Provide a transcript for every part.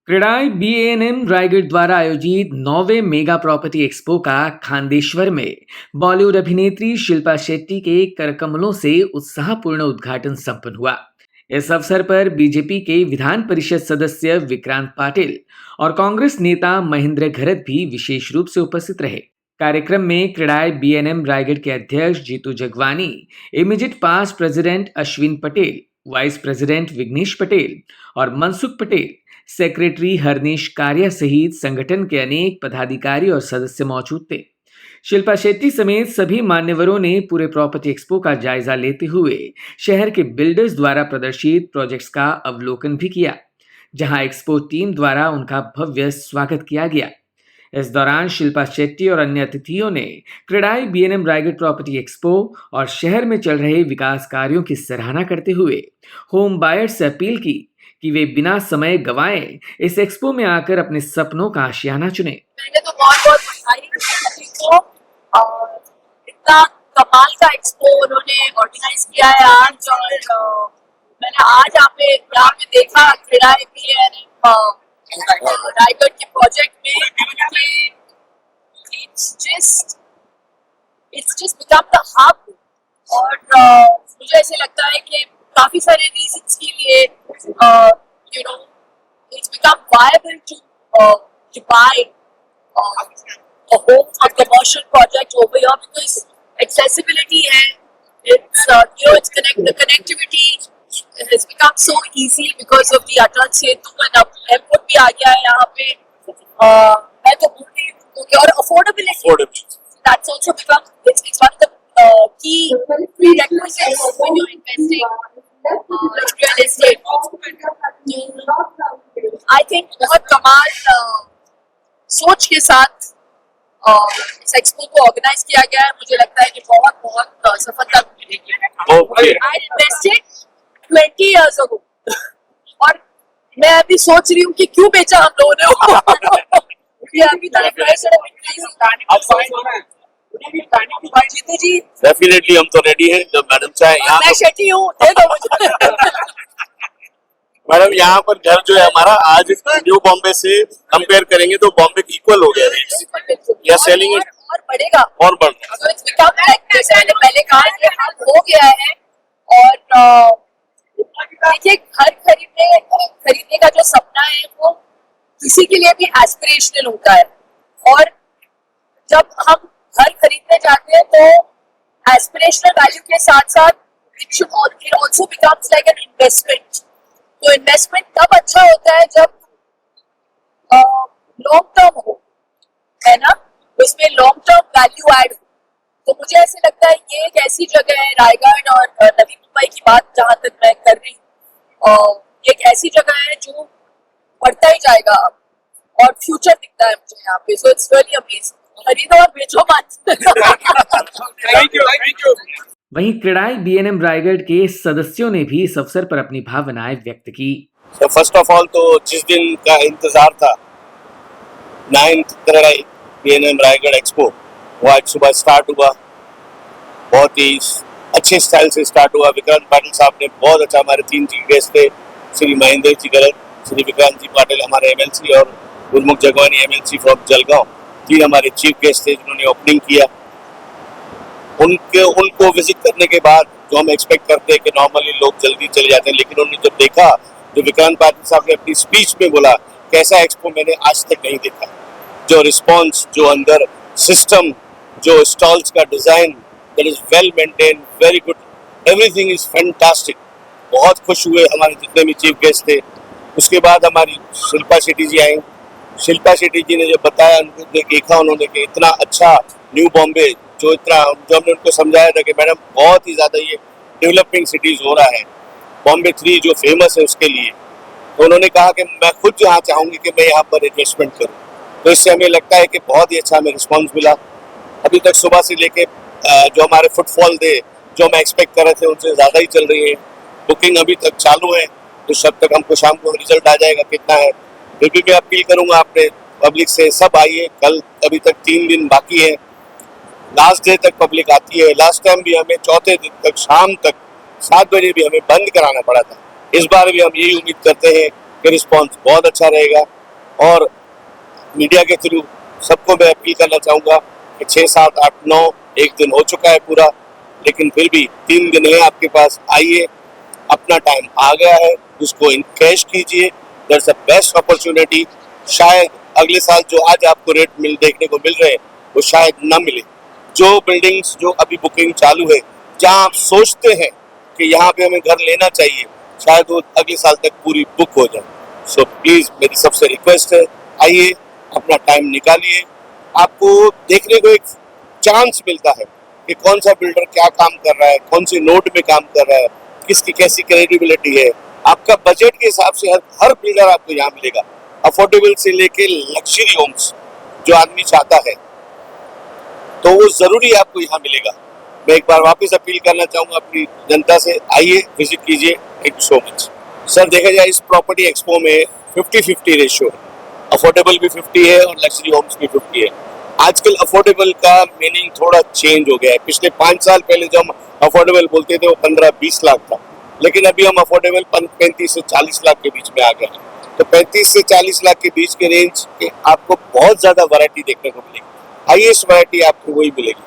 क्रेडाई बीएएनएम रायगढ़ द्वारा आयोजित 9वें mega property expo का खांडेश्वर में बॉलीवुड अभिनेत्री शिल्पा शेट्टी के करकमलों से उत्साहपूर्ण उद्घाटन संपन्न हुआ। इस अवसर पर बीजेपी के विधान परिषद सदस्य विक्रांत पाटिल और कांग्रेस नेता महेंद्र घरत भी विशेष रूप से उपस्थित रहे। कार्यक्रम में क्रेडाई बीएनएम रायगढ़ के अध्यक्ष Jeetu Jagwani, immediate past president Ashwin Patel, vice president Vighnesh Patel और मनसुख पटेल, सेक्रेटरी हरनेश कारिया सहित संगठन के अनेक पदाधिकारी और सदस्य मौजूद थे। शिल्पा शेट्टी समेत सभी मान्यवरों ने पूरे प्रॉपर्टी एक्सपो का जायजा लेते हुए शहर के बिल्डर्स द्वारा प्रदर्शित प्रोजेक्ट्स का अवलोकन भी किया, जहां एक्सपो टीम द्वारा उनका भव्य स्वागत किया गया। इस दौरान शिल्पा शेट्टी और अन्य अतिथियों ने CREDAI BNM Raigarh property expo और शहर में चल रहे विकास कार्यों की सराहना करते हुए होम बायर्स से अपील की कि वे बिना समय गंवाए इस एक्सपो में आकर अपने सपनों का आशियाना चुने। मैंने तो बहुत बधाई को इतना कमाल का एक्सपो उन्होंने ऑर्गेनाइज किया है आज, और मैंने आज यहाँ पे देखा क्रेडाई बीएनएम रायगढ़ के प्रोजेक्ट में it's just become the hub, और मुझे ऐसे लगता है कि काफी सारे रीजंस के लिए it's become viable to buy a home or commercial project over here because accessibility है, it's the connectivity has become so easy because of the Atal Setu, and अब airport भी आ गया है यहाँ पे। मैं तो बोल रही हूँ कि और affordability that's also become it's one of the key prerequisites when you're investing real estate. I think बहुत कमाल सोच के साथ इस एक्सपो को ऑर्गेनाइज किया गया है। मुझे लगता है कि बहुत सफलता मिलेगी। I invested 20 years ago और मैं अभी सोच रही हूँ कि क्यों बेचा हम लोगों ने। अभी जीतू जी डेफिनेटली हम तो रेडी हैं। जब मैडम चाहे यहाँ मैं शेट्टी हूँ, दे दो मुझे। मैडम यहाँ पर घर जो है हमारा आज न्यू बॉम्बे से कंपेयर करेंगे तो बॉम्बे की इक्वल हो गया रेट या सेलिंग और बढ़ेगा और बढ़ेगा। So it's become like जैसे मैंने पहले कहा कि हब हो गया है, और देखिए घर खरीदने का जो सपना है वो किसी के लिए भी एस्पिरेशनल होता है, और जब हम घर खरीदने जाते हैं तो एस्पिरेशनल वैल्यू के साथ साथ it also becomes like an investment. तो इन्वेस्टमेंट तब अच्छा होता है जब लॉन्ग टर्म हो, है ना, उसमें लॉन्ग टर्म वैल्यू ऐड हो। तो मुझे ऐसे लगता है ये एक ऐसी जगह है, रायगढ़ और नवी मुंबई की बात जहां तक मैं कर रही हूँ, एक ऐसी जगह है जो बढ़ता ही जाएगा अब, और फ्यूचर दिखता है मुझे यहाँ पे। So it's really amazing. खरीदो और बेचो मत। Thank you. वहीं क्रेडाई बीएनएम रायगढ़ के सदस्यों ने भी इस अवसर पर अपनी भावनाएं व्यक्त की। फर्स्ट ऑफ ऑल तो जिस दिन का इंतजार था 9th CREDAI BNM Raigarh expo, वो आज सुबह स्टार्ट हुआ, बहुत ही अच्छे स्टाइल से स्टार्ट हुआ। विक्रांत पाटिल साहब ने बहुत अच्छा, हमारे 3 चीफ गेस्ट थे, श्री महेंद्र जी घरत, श्री विक्रांत जी पाटिल हमारे एमएलसी और गुरमुख जगवानी एमएलसी फ्रॉम जलगांव, 3 हमारे चीफ गेस्ट थे जिन्होंने ओपनिंग किया। उनको विजिट करने के बाद जो हम एक्सपेक्ट करते हैं कि नॉर्मली लोग जल्दी चले जाते हैं, लेकिन उन्होंने जब देखा जो विक्रांत पाटिल साहब ने अपनी स्पीच में बोला, कैसा एक्सपो मैंने आज तक नहीं देखा। जो रिस्पॉन्स, जो अंदर सिस्टम, जो स्टॉल्स का design that is well maintain, very good, everything is fantastic. बहुत खुश हुए हमारे जितने भी चीफ गेस्ट थे। उसके बाद हमारी शिल्पा शेट्टी जी आई। शिल्पा शेट्टी जी ने जब बताया, उनको देखा उन्होंने कि इतना अच्छा न्यू बॉम्बे, जो हमने उनको समझाया था कि मैडम बहुत ही ज़्यादा ये डेवलपिंग सिटीज़ हो रहा है, बॉम्बे 3 जो फेमस है उसके लिए, तो उन्होंने कहा कि मैं खुद यहाँ चाहूँगी कि मैं यहाँ पर इन्वेस्टमेंट करूँ। तो इससे हमें लगता है कि बहुत ही अच्छा हमें रिस्पॉन्स मिला। अभी तक सुबह से लेके जो हमारे फुटफॉल थे, जो हम एक्सपेक्ट कर रहे थे, उनसे ज़्यादा ही चल रही है। बुकिंग अभी तक चालू है, तो जब तक हमको शाम को रिजल्ट आ जाएगा कितना है। फिर भी मैं अपील करूँगा अपने पब्लिक से, सब आइए। कल अभी तक 3 दिन बाकी है, लास्ट डे तक पब्लिक आती है। लास्ट टाइम भी हमें चौथे दिन तक शाम तक 7 बजे भी हमें बंद कराना पड़ा था। इस बार भी हम यही उम्मीद करते हैं कि रिस्पॉन्स बहुत अच्छा रहेगा। और मीडिया के थ्रू सबको मैं अपील करना चाहूँगा कि 6, 7, 8, 9 एक दिन हो चुका है पूरा, लेकिन फिर भी 3 दिन है आपके पास। आइए, अपना टाइम आ गया है, उसको इनकैश कीजिए। That's the best opportunity. शायद अगले साल जो आज आपको रेट देखने को मिल रहे हैं वो शायद न मिले। जो बिल्डिंग्स जो अभी बुकिंग चालू है, जहां आप सोचते हैं कि यहाँ पे हमें घर लेना चाहिए, शायद वो अगले साल तक पूरी बुक हो जाए। सो प्लीज मेरी सबसे रिक्वेस्ट है, आइए, अपना टाइम निकालिए। आपको देखने को एक चांस मिलता है कि कौन सा बिल्डर क्या काम कर रहा है, कौन सी नोट में काम कर रहा है, किसकी कैसी क्रेडिबिलिटी है। आपका बजट के हिसाब से हर बिल्डर आपको यहाँ मिलेगा। अफोर्डेबल से लेके लग्जरी होम्स जो आदमी चाहता है, तो वो जरूरी आपको यहाँ मिलेगा। मैं एक बार वापस अपील करना चाहूँगा अपनी जनता से, आइए, विजिट कीजिए। Thank you so much. Sir, देखा जाए इस प्रॉपर्टी एक्सपो में 50-50 रेशियो है। अफोर्डेबल भी 50 है और लग्जरी होम्स भी 50 है। आजकल अफोर्डेबल का मीनिंग थोड़ा चेंज हो गया है। पिछले 5 साल पहले जो हम अफोर्डेबल बोलते थे वो 15-20 लाख था, लेकिन अभी हम अफोर्डेबल 35 से 40 लाख के बीच में आ गए हैं। तो 35 से 40 लाख के बीच के रेंज के आपको बहुत ज्यादा वैरायटी देखने को मिलेगी। हाईएस्ट वैरायटी आपको वही मिलेगी।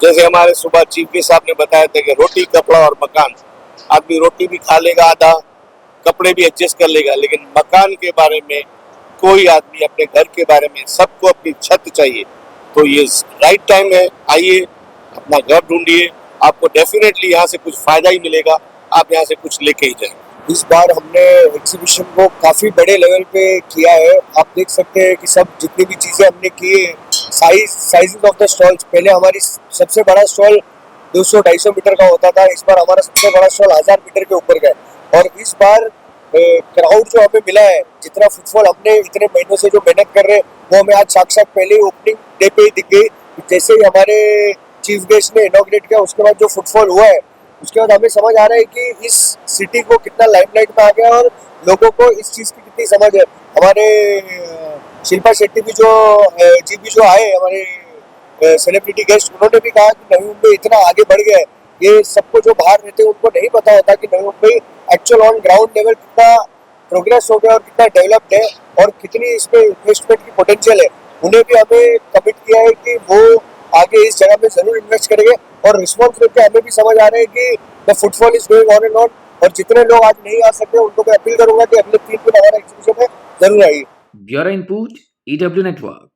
जैसे हमारे सुबह चीफ के साहब ने बताया था कि रोटी, कपड़ा और मकान। आदमी रोटी भी खा लेगा आधा, कपड़े भी एडजस्ट कर लेगा, लेकिन मकान के बारे में कोई आदमी, अपने घर के बारे में सबको अपनी छत चाहिए। तो ये राइट टाइम है, आइए, अपना घर ढूंढिए। आपको डेफिनेटली यहाँ से कुछ फायदा ही मिलेगा। आप यहाँ से कुछ लेके ही जाएंगे। इस बार हमने एग्जीबिशन को काफी बड़े लेवल पे किया है। आप देख सकते हैं कि सब जितनी भी चीजें हमने की है, साइजेस ऑफ द स्टॉल्स, पहले हमारी सबसे बड़ा स्टॉल 200-250 मीटर का होता था, इस बार हमारा सबसे बड़ा स्टॉल 1000 मीटर के ऊपर का है। और इस बार क्राउड जो हमें मिला है, जितना फुटफॉल हमने इतने महीनों से जो मेहनत कर रहे हैं, वो हमें आज साक्षात पहले ही ओपनिंग डे पे ही दिख गई। जैसे ही हमारे चीफ गेस्ट ने इनॉग्रेट किया, उसके बाद जो फुटफॉल हुआ है, उसके बाद हमें समझ आ रहा है कि इस सिटी को कितना लाइमलाइट में आ गया और लोगों को इस चीज की कितनी समझ है। हमारे शिल्पा शेट्टी भी जो आए, हमारे सेलिब्रिटी गेस्ट, उन्होंने भी कहा कि नवी मुंबई इतना आगे बढ़ गया है। ये सबको जो बाहर रहते हैं उनको नहीं पता होता कि Navi Mumbai actual on ground level कितना प्रोग्रेस हो गया और कितना डेवलप्ड है और कितनी इसमें इन्वेस्टमेंट की पोटेंशियल है। उन्हें भी हमें कमिट किया है कि वो आगे इस जगह में जरूर इन्वेस्ट करेंगे। और रिस्पॉन्स लेके हमें भी समझ आ रहा है कि the footfall is going on and on. और जितने लोग आज नहीं आ सकते उनको मैं अपील करूंगा कि अगले 3 दिन हमारा एग्जीबिशन में जरूर आइए। Bureau input, EW network.